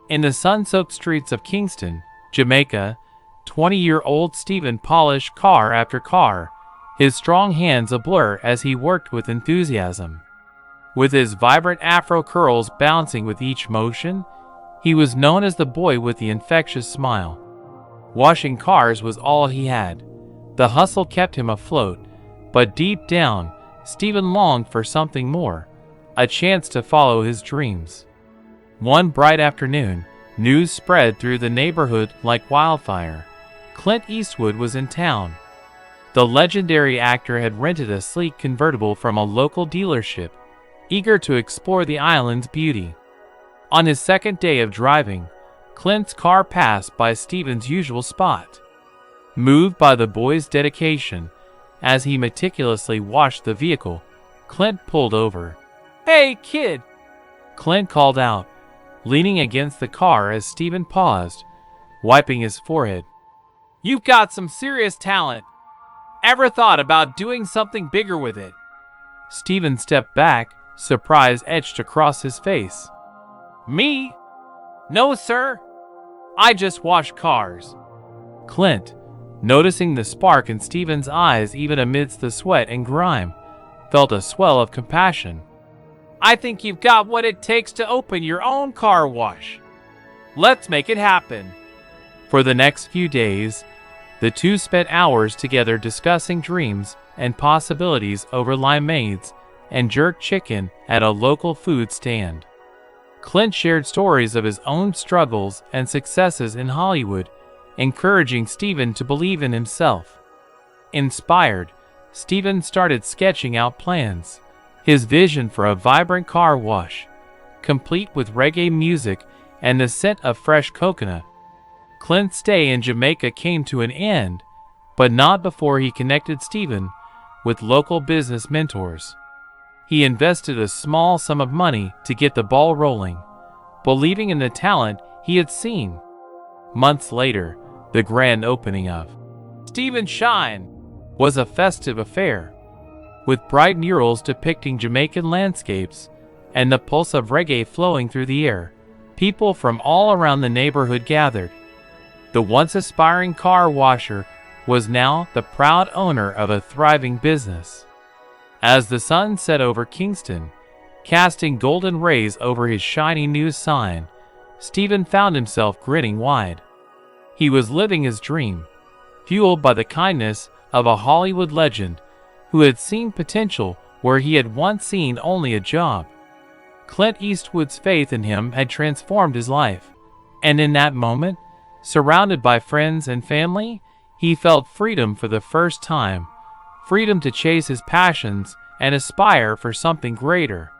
In the sun-soaked streets of Kingston, Jamaica, 20-year-old Stephen polished car after car, his strong hands a blur as he worked with enthusiasm. With his vibrant afro curls bouncing with each motion, he was known as the boy with the infectious smile. Washing cars was all he had. The hustle kept him afloat, but deep down, Stephen longed for something more, a chance to follow his dreams. One bright afternoon, news spread through the neighborhood like wildfire. Clint Eastwood was in town. The legendary actor had rented a sleek convertible from a local dealership, eager to explore the island's beauty. On his second day of driving, Clint's car passed by Stephen's usual spot. Moved by the boy's dedication, as he meticulously washed the vehicle, Clint pulled over. "Hey, kid!" Clint called out, leaning against the car as Stephen paused, wiping his forehead. "You've got some serious talent. Ever thought about doing something bigger with it?" Stephen stepped back, surprise etched across his face. "Me? No, sir. I just wash cars." Clint, noticing the spark in Stephen's eyes even amidst the sweat and grime, felt a swell of compassion. "I think you've got what it takes to open your own car wash. Let's make it happen." For the next few days, the two spent hours together discussing dreams and possibilities over limeades and jerk chicken at a local food stand. Clint shared stories of his own struggles and successes in Hollywood, encouraging Stephen to believe in himself. Inspired, Stephen started sketching out plans. His vision for a vibrant car wash, complete with reggae music and the scent of fresh coconut. Clint's stay in Jamaica came to an end, but not before he connected Stephen with local business mentors. He invested a small sum of money to get the ball rolling, believing in the talent he had seen. Months later, the grand opening of Stephen Shine was a festive affair. With bright murals depicting Jamaican landscapes and the pulse of reggae flowing through the air, people from all around the neighborhood gathered. The once aspiring car washer was now the proud owner of a thriving business. As the sun set over Kingston, casting golden rays over his shiny new sign, Stephen found himself grinning wide. He was living his dream, fueled by the kindness of a Hollywood legend who had seen potential where he had once seen only a job. Clint Eastwood's faith in him had transformed his life, and in that moment, surrounded by friends and family, he felt freedom for the first time, freedom to chase his passions and aspire for something greater.